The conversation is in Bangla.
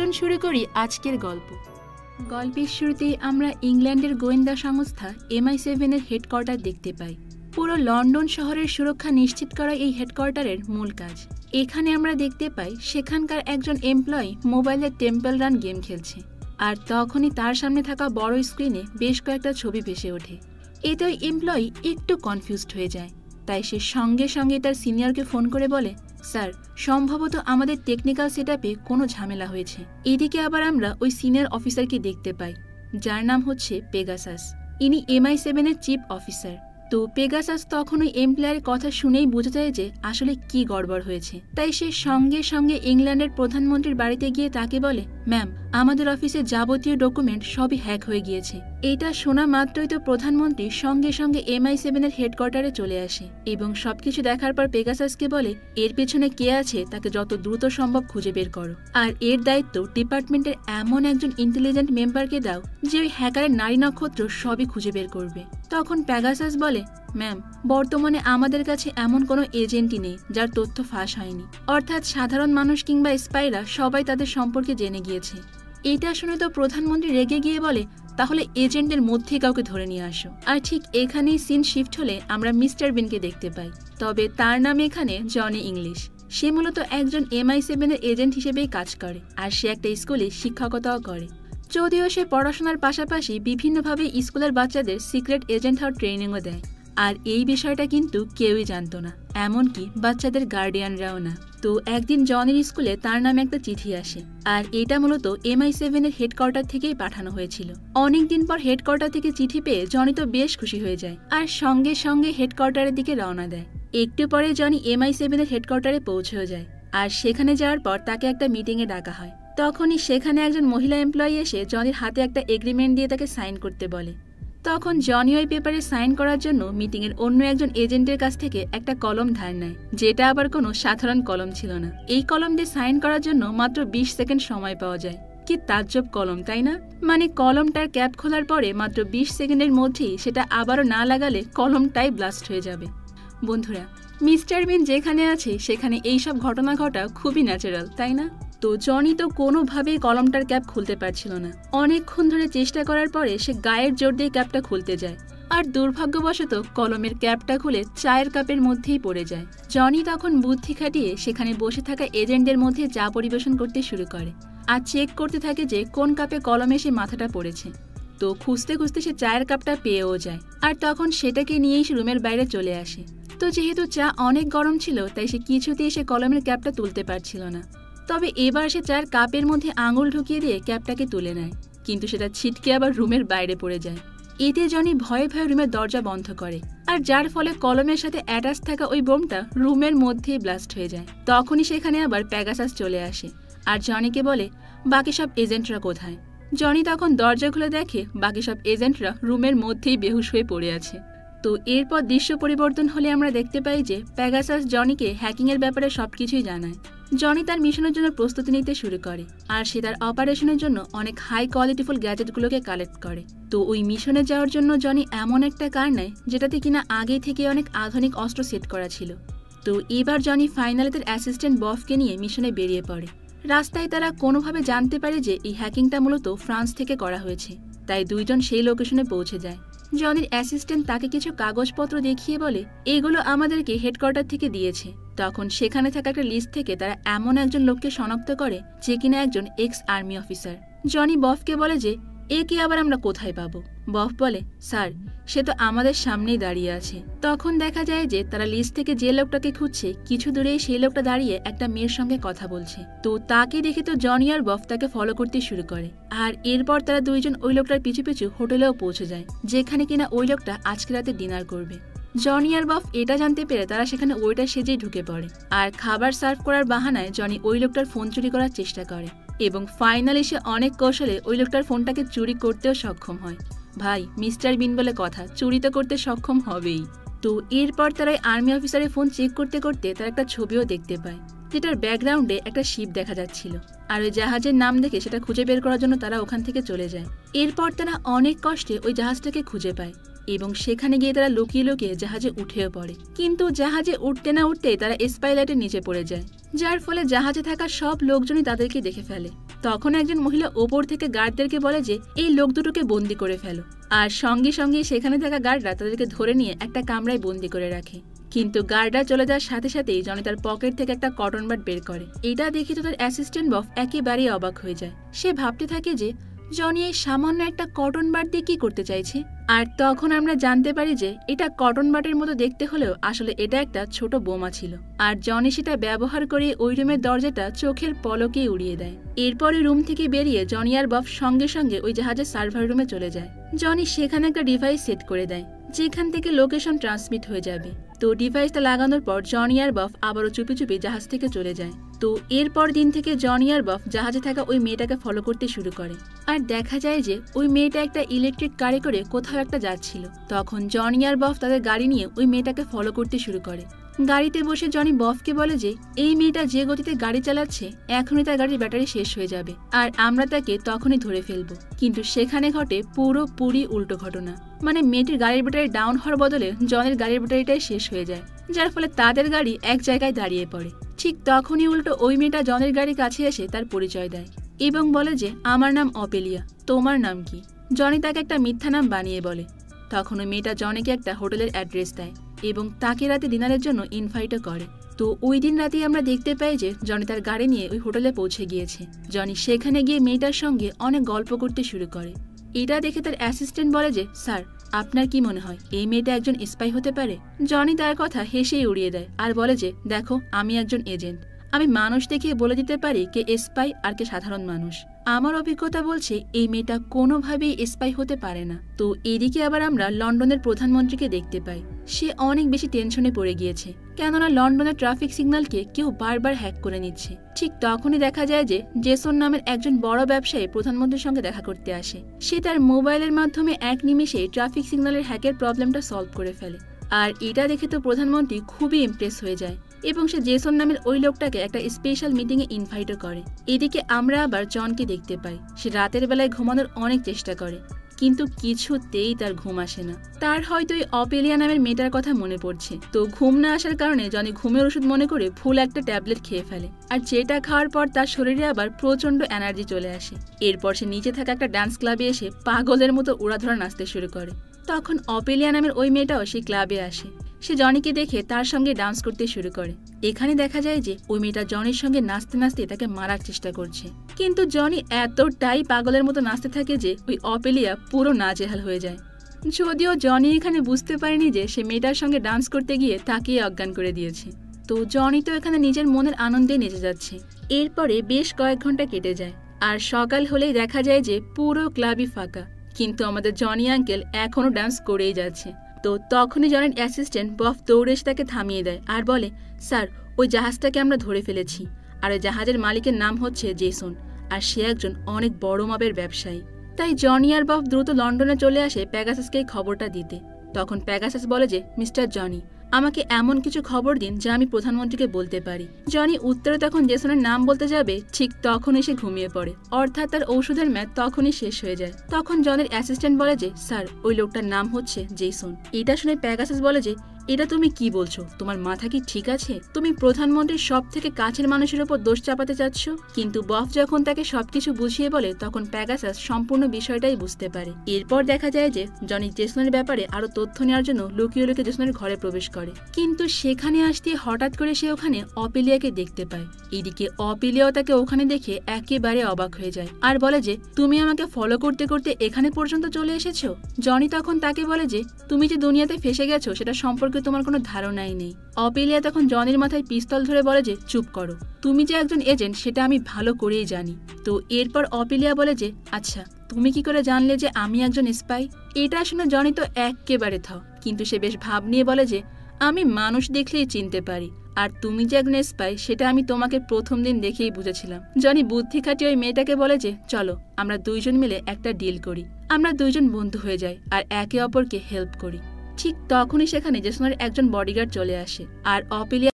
চলুন শুরু করি আজকের গল্প। গল্পের শুরুতেই আমরা ইংল্যান্ডের গোয়েন্দা সংস্থা MI7 এর হেডকোয়ার্টার দেখতে পাই। পুরো লন্ডন শহরের সুরক্ষা নিশ্চিত করা এই হেডকোয়ার্টারের মূল কাজ। এখানে আমরা দেখতে পাই সেখানকার একজন এমপ্লয়ি মোবাইলে টেম্পল রান গেম খেলছে, আর তখনই তার সামনে থাকা বড় স্ক্রিনে বেশ কয়েকটা ছবি ভেসে ওঠে। এতে ওই এমপ্লয়ি একটু কনফিউজড হয়ে যায়, তাই সে সঙ্গে সঙ্গে তার সিনিয়রকে ফোন করে বলে, স্যার, সম্ভবত আমাদের টেকনিক্যাল সেটআপে কোনো ঝামেলা হয়েছে। এদিকে আবার আমরা ওই সিনিয়র অফিসারকে দেখতে পাই, যার নাম হচ্ছে পেগাসাস। ইনি MI7 এর চিফ অফিসার। তো পেগাসাস তখন ওই এমপ্লয়ারের কথা শুনেই বোঝা যায় যে আসলে কি গড়বড় হয়েছে। তাই সে সঙ্গে সঙ্গে ইংল্যান্ডের প্রধানমন্ত্রীর বাড়িতে গিয়ে তাকে বলে, ম্যাম, আমাদের অফিসের যাবতীয় ডকুমেন্ট সবই হ্যাক হয়ে গিয়েছে। এটা শোনা মাত্রই তো প্রধানমন্ত্রী সঙ্গে সঙ্গে MI7 এর হেডকোয়ার্টারে চলে আসে এবং সবকিছু দেখার পর পেগাসাসকে বলে, এর পেছনে কে আছে তাকে যত দ্রুত সম্ভব খুঁজে বের করো, আর এর দায়িত্ব ডিপার্টমেন্টের এমন একজন ইন্টেলিজেন্ট মেম্বারকে দাও যে ওই হ্যাকারের নারী নক্ষত্র সবই খুঁজে বের করবে। তখন পেগাসাস বলে, ম্যাম, বর্তমানে আমাদের কাছে এমন কোনো এজেন্টই নেই যার তথ্য ফাঁস হয়নি, অর্থাৎ সাধারণ মানুষ কিংবা স্পাইরা সবাই তাদের সম্পর্কে জেনে গিয়েছে। এটা শুনে তো প্রধানমন্ত্রী রেগে গিয়ে বলে, তাহলে এজেন্টের মধ্যে কাউকে ধরে নিয়ে আসো। আর ঠিক এখানেই সিন শিফট হলে আমরা মিস্টার বিনকে দেখতে পাই, তবে তার নাম এখানে জনি ইংলিশ। সে মূলত একজন MI7 এর এজেন্ট হিসেবেই কাজ করে, আর সে একটা স্কুলে শিক্ষকতাও করে। যদিও সে পড়াশোনার পাশাপাশি বিভিন্নভাবে স্কুলের বাচ্চাদের সিক্রেট এজেন্ট হওয়ার ট্রেনিংও দেয়, আর এই বিষয়টা কিন্তু কেউই জানতো না, এমনকি বাচ্চাদের গার্ডিয়ানরাও না। তো একদিন জনির স্কুলে তার নামে একটা চিঠি আসে, আর এটা মূলত MI7 এর হেডকোয়ার্টার থেকেই পাঠানো হয়েছিল। অনেকদিন পর হেডকোয়ার্টার থেকে চিঠি পেয়ে জনি তো বেশ খুশি হয়ে যায়, আর সঙ্গে সঙ্গে হেডকোয়ার্টারের দিকে রওনা দেয়। একটু পরে জনি MI7 এর হেডকোয়ার্টারে পৌঁছেও যায়, আর সেখানে যাওয়ার পর তাকে একটা মিটিংয়ে ডাকা হয়। তখনই সেখানে একজন মহিলা এমপ্লয়ি এসে জনির হাতে একটা এগ্রিমেন্ট দিয়ে তাকে সাইন করতে বলে। তখন জনি ওই পেপারে সাইন করার জন্য মিটিংয়ের অন্য একজন এজেন্টের কাছ থেকে একটা কলম ধার নেয়, যেটা আবার কোনো সাধারণ কলম ছিল না। এই কলম দিয়ে সাইন করার জন্য মাত্র 20 সেকেন্ড সময় পাওয়া যায়। কি তাজ্জব কলম, তাই না? মানে কলমটার ক্যাপ খোলার পরে মাত্র 20 সেকেন্ডের মধ্যেই সেটা আবারও না লাগালে কলমটাই ব্লাস্ট হয়ে যাবে। বন্ধুরা, মিস্টার বিন যেখানে আছে সেখানে এইসব ঘটনা ঘটা খুবই ন্যাচারাল, তাই না? তো জনি তো কোনোভাবেই কলমটার ক্যাপ খুলতে পারছিল না। অনেকক্ষণ ধরে চেষ্টা করার পরে সে গায়ের জোর দিয়ে ক্যাপটা খুলতে যায়, আর দুর্ভাগ্যবশত কলমের ক্যাপটা খুলে চায়ের কাপের মধ্যেই পড়ে যায়। জনি তখন বুদ্ধি খাটিয়ে সেখানে বসে থাকা এজেন্টদের মধ্যে চা পরিবেশন করতে শুরু করে, আর চেক করতে থাকে যে কোন কাপে কলমে সে মাথাটা পড়েছে। তো খুঁজতে খুঁজতে সে চায়ের কাপটা পেয়েও যায়, আর তখন সেটাকে নিয়েই সে রুমের বাইরে চলে আসে। তো যেহেতু চা অনেক গরম ছিল, তাই সে কিছুতেই সে কলমের ক্যাপটা তুলতে পারছিল না। তবে এবার সে চায়ের কাপের মধ্যে আঙুল ঢুকিয়ে দিয়ে ক্যাপটাকে তুলে নেয়, কিন্তু সেটা ছিটকে আবার রুমের বাইরে পড়ে যায়। এতে জনি ভয়ে ভয়ে রুমের দরজা বন্ধ করে, আর যার ফলে কলমের সাথে অ্যাটাচ থাকা ওই বোমটা রুমের মধ্যেই ব্লাস্ট হয়ে যায়। তখনই সেখানে আবার পেগাসাস চলে আসে, আর জনিকে বলে, বাকি সব এজেন্টরা কোথায়? জনি তখন দরজা খুলে দেখে বাকি সব এজেন্টরা রুমের মধ্যেই বেহুশ হয়ে পড়ে আছে। তো এরপর দৃশ্য পরিবর্তন হলে আমরা দেখতে পাই যে পেগাসাস জনিকে হ্যাকিংয়ের ব্যাপারে সবকিছুই জানায়। জনি তার মিশনের জন্য প্রস্তুতি নিতে শুরু করে, আর সে তার অপারেশনের জন্য অনেক হাই কোয়ালিটিফুল গ্যাজেটগুলোকে কালেক্ট করে। তো ওই মিশনে যাওয়ার জন্য জনি এমন একটা কার নেয় যেটাতে কিনা আগে থেকে অনেক আধুনিক অস্ত্র সেট করা ছিল। তো এবার জনি ফাইনালি তার অ্যাসিস্ট্যান্ট বফকে নিয়ে মিশনে বেরিয়ে পড়ে। রাস্তায় তারা কোনোভাবে জানতে পারে যে এই হ্যাকিংটা মূলত ফ্রান্স থেকে করা হয়েছে, তাই দুইজন সেই লোকেশনে পৌঁছে যায়। জনির অ্যাসিস্ট্যান্ট তাকে কিছু কাগজপত্র দেখিয়ে বলে, এইগুলো আমাদেরকে হেডকোয়ার্টার থেকে দিয়েছে। তখন সেখানে থাকা একটা লিস্ট থেকে তারা এমন একজন লোককে শনাক্ত করে যে কিনা একজন এক্স আর্মি অফিসার। জনি বফকে বলে যে একে আবার আমরা কোথায় পাবো? বফ বলে, স্যার, সে তো আমাদের সামনেই দাঁড়িয়ে আছে। তখন দেখা যায় যে তারা লিস্ট থেকে যে লোকটাকে খুঁজছে কিছু দূরেই সেই লোকটা দাঁড়িয়ে একটা মেয়ের সঙ্গে কথা বলছে। তো তাকে দেখে তো জনি আর বফ তাকে ফলো করতে শুরু করে, আর এরপর তারা দুইজন ওই লোকটার পিছু পিছু হোটেলেও পৌঁছে যায়, যেখানে কিনা ওই লোকটা আজকে রাতে ডিনার করবে। জনি আর বফ এটা জানতে পেরে তারা সেখানে ওইটার সেজেই ঢুকে পড়ে, আর খাবার সার্ভ করার বাহানায় জনি ওই লোকটার ফোন চুরি করার চেষ্টা করে, এবং ফাইনালি সে অনেক কৌশলে ওই লোকটার ফোনটাকে চুরি করতেও সক্ষম হয়। ভাই, মিস্টার বিন বলে কথা, চুরি তো করতে সক্ষম হবেই। তো এরপর তারা আর্মি অফিসারের ফোন চেক করতে করতে তার একটা ছবিও দেখতে পায়, যেটার ব্যাকগ্রাউন্ডে একটা শিপ দেখা যাচ্ছিল, আর ওই জাহাজের নাম দেখে সেটা খুঁজে বের করার জন্য তারা ওখান থেকে চলে যায়। এরপর তারা অনেক কষ্টে ওই জাহাজটাকে খুঁজে পায়, এবং সেখানে গিয়ে তারা লুকিয়ে লুকিয়ে জাহাজে উঠেও পড়ে। কিন্তু জাহাজে উঠতে না উঠতেই তারা স্পাইলাইটের নিচে পড়ে যায়, যার ফলে জাহাজে থাকা সব লোকজনই তাদেরকে দেখে ফেলে। তখন একজন মহিলা ওপর থেকে গার্ডদেরকে বলে যে এই লোক দুটোকে বন্দি করে ফেলো, আর সঙ্গে সঙ্গে সেখানে থাকা গার্ডরা তাদেরকে ধরে নিয়ে একটা কামরায় বন্দি করে রাখে। কিন্তু গার্ডরা চলে যাওয়ার সাথে সাথেই জনি তার পকেট থেকে একটা কটন বাড বের করে। এটা দেখে তো তার অ্যাসিস্ট্যান্ট বফ একেবারেই অবাক হয়ে যায়। সে ভাবতে থাকে যে জনি এই সামান্য একটা কটন বাড দিয়ে কি করতে চাইছে। আর তখন আমরা জানতে পারি যে এটা কটন বাডের মতো দেখতে হলেও আসলে এটা একটা ছোট বোমা ছিল, আর জনি সেটা ব্যবহার করে ওই রুমের দরজাটা চোখের পলকেই উড়িয়ে দেয়। এরপরে রুম থেকে বেরিয়ে জনি আর বফ সঙ্গে সঙ্গে ওই জাহাজের সার্ভার রুমে চলে যায়। জনি সেখানে একটা ডিভাইস সেট করে দেয় যেখান থেকে লোকেশন ট্রান্সমিট হয়ে যাবে। তো ডিভাইসটা লাগানোর পর জনি আর বফ আবারও চুপি চুপি জাহাজ থেকে চলে যায়। তো এরপর দিন থেকে জনি আর বফ জাহাজে থাকা ওই মেয়েটাকে ফলো করতে শুরু করে। আর দেখা যায় যে ওই মেয়েটা একটা ইলেকট্রিক কারে করে কোথাও একটা যাচ্ছিল। তখন জনি আর বফ তাদের গাড়ি নিয়ে ওই মেয়েটাকে ফলো করতে শুরু করে। গাড়িতে বসে জনি বফকে বলে যে এই মেয়েটা যে গতিতে গাড়ি চালাচ্ছে এখনই তার গাড়ির ব্যাটারি শেষ হয়ে যাবে, আর আমরা তাকে তখনই ধরে ফেলবো। কিন্তু সেখানে ঘটে পুরোপুরি উল্টো ঘটনা। মানে মেয়েটির গাড়ির ব্যাটারি ডাউন হওয়ার বদলে জনের গাড়ির ব্যাটারিটাই শেষ হয়ে যায়, যার ফলে তাদের গাড়ি এক জায়গায় দাঁড়িয়ে পড়ে। ঠিক তখনই উল্টো ওই মেয়েটা জনের গাড়ির কাছে এসে তার পরিচয় দেয় এবং বলে যে আমার নাম অপেলিয়া, তোমার নাম কি? জনি তাকে একটা মিথ্যা নাম বানিয়ে বলে। তখন ওই মেয়েটা জনিকে একটা হোটেলের অ্যাড্রেস দেয় এবং তাকে রাতে ডিনারের জন্য ইনভাইটও করে। তো ওই দিন রাতেই আমরা দেখতে পাই যে জনি তার গাড়ি নিয়ে ওই হোটেলে পৌঁছে গিয়েছে। জনি সেখানে গিয়ে মেয়েটার সঙ্গে অনেক গল্প করতে শুরু করে। এটা দেখে তার অ্যাসিস্ট্যান্ট বলে যে স্যার, আপনার কি মনে হয় এই মেয়েটা একজন স্পাই হতে পারে? জনি তার কথা হেসেই উড়িয়ে দেয় আর বলে যে দেখো, আমি একজন এজেন্ট, আমি মানুষ দেখিয়ে বলে দিতে পারি কে স্পাই আর কে সাধারণ মানুষ। আমার অভিজ্ঞতা বলছে এই মেয়েটা কোনোভাবেই স্পাই হতে পারে না। তো এদিকে আবার আমরা লন্ডনের প্রধানমন্ত্রীকে দেখতে পাই। সে অনেক বেশি টেনশনে পড়ে গিয়েছে, কেননা লন্ডনের ট্রাফিক সিগন্যালকে কেউ বারবার হ্যাক করে নিচ্ছে। ঠিক তখনই দেখা যায় যে জেসন নামের একজন বড় ব্যবসায়ী প্রধানমন্ত্রীর সঙ্গে দেখা করতে আসে। সে তার মোবাইলের মাধ্যমে এক নিমেষে ট্রাফিক সিগন্যালের হ্যাকের প্রবলেমটা সলভ করে ফেলে। আর এটা দেখে তো প্রধানমন্ত্রী খুবই ইমপ্রেস হয়ে যায় এবং সে জেসন নামের ওই লোকটাকে একটা স্পেশাল মিটিংয়ে ইনভাইটও করে। এদিকে আমরা আবার জনকে দেখতে পাই। সে রাতের বেলায় ঘুমানোর অনেক চেষ্টা করে, কিন্তু কিছুতেই তার ঘুম আসে না। তার হয়তো এই অপেলিয়া নামের মেয়েটার কথা মনে পড়ছে। তো ঘুম না আসার কারণে জনি ঘুমের ওষুধ মনে করে ভুল একটা ট্যাবলেট খেয়ে ফেলে, আর যেটা খাওয়ার পর তার শরীরে আবার প্রচন্ড এনার্জি চলে আসে। এরপর সে নিচে থাকা একটা ডান্স ক্লাবে এসে পাগলের মতো উড়াধরা নাচতে শুরু করে। তখন অপেলিয়া নামের ওই মেয়েটাও সেই ক্লাবে আসে। সে জনিকে দেখে তার সঙ্গে ডান্স করতে শুরু করে। এখানে দেখা যায় যে ওই মেয়েটা জনির সঙ্গে নাচতে নাচতে তাকে মারার চেষ্টা করছে, কিন্তু জনি এতটাই পাগলের মতো নাচতে থাকে যে ওই অপেলিয়া পুরো নাজেহাল হয়ে যায়। যদিও জনি এখানে বুঝতে পারেনি যে সে মেয়েটার সঙ্গে ডান্স করতে গিয়ে তাকেই অজ্ঞান করে দিয়েছে। তো জনি তো এখানে নিজের মনের আনন্দে নেচে যাচ্ছে। এরপরে বেশ কয়েক ঘন্টা কেটে যায়, আর সকাল হলেই দেখা যায় যে পুরো ক্লাবই ফাঁকা, কিন্তু আমাদের জনি আঙ্কেল এখনো ডান্স করেই যাচ্ছে। তো তখনই জনের অ্যাসিস্ট্যান্ট বফ দৌড়ে এসে তাকে থামিয়ে দেয় আর বলে স্যার, ওই জাহাজটাকে আমরা ধরে ফেলেছি, আর ওই জাহাজের মালিকের নাম হচ্ছে জেসন, আর সে একজন অনেক বড় মাপের ব্যবসায়ী। তাই জনি আর বফ দ্রুত লন্ডনে চলে আসে প্যাগাসাসকে এই খবরটা দিতে। তখন প্যাগাসাস বলে যে মিস্টার জনি, আমাকে এমন কিছু খবর দিন যা আমি প্রধানমন্ত্রীকে বলতে পারি। জনি উত্তরে তখন জেসনের নাম বলতে যাবে, ঠিক তখনই সে ঘুমিয়ে পড়ে, অর্থাৎ তার ঔষধের মেয়াদ তখনই শেষ হয়ে যায়। তখন জনের অ্যাসিস্ট্যান্ট বলে যে স্যার, ওই লোকটার নাম হচ্ছে জেসন। এটা শুনে প্যাগাসাস বলে যে এটা তুমি কি বলছো? তোমার মাথা কি ঠিক আছে? তুমি প্রধানমন্ত্রীর সব থেকে কাছের মানুষের উপর দোষ চাপাতে চাচ্ছ? কিন্তু বফ যখন তাকে সবকিছু বুঝিয়ে বলে তখন প্যাগাসাস সম্পূর্ণ বিষয়টাই বুঝতে পারে। এরপর দেখা যায় যে জনি জেসনের ব্যাপারে আরো তথ্য নেওয়ার জন্য লুকিয়ে লুকিয়ে জেসনের ঘরে প্রবেশ করে, কিন্তু সেখানে আসতে হঠাৎ করে সে ওখানে অপেলিয়াকে দেখতে পায়। এদিকে অপেলিয়াও তাকে ওখানে দেখে একেবারে অবাক হয়ে যায় আর বলে যে তুমি আমাকে ফলো করতে করতে এখানে পর্যন্ত চলে এসেছো। জনি তখন তাকে বলে যে তুমি যে দুনিয়াতে ফেসে গেছো সেটা সম্পর্কে তোমার কোনো ধারণাই নেই। অপেলিয়া তখন জনির মাথায় পিস্তল ধরে বলে যে চুপ করো, তুমি যে একজন এজেন্ট সেটা আমি ভালো করেই জানি। তো এরপর অপেলিয়া বলে যে আচ্ছা, তুমি কি করে জানলে যে আমি একজন স্পাই? এটা শুনে জনি তো একেবারে থ, কিন্তু সে বেশ ভাব নিয়ে বলে যে আমি মানুষ দেখলেই চিনতে পারি, আর তুমি যে একজন স্পাই সেটা আমি তোমাকে প্রথম দিন দেখেই বুঝেছিলাম। জনি বুদ্ধি খাটিয়ে ওই মেয়েটাকে বলে যে চলো আমরা দুইজন মিলে একটা ডিল করি, আমরা দুইজন বন্ধু হয়ে যাই আর একে অপরকে হেল্প করি। ঠিক তখনই সেখানে জেসনের একজন বডিগার্ড চলে আসে আর অপেলিয়া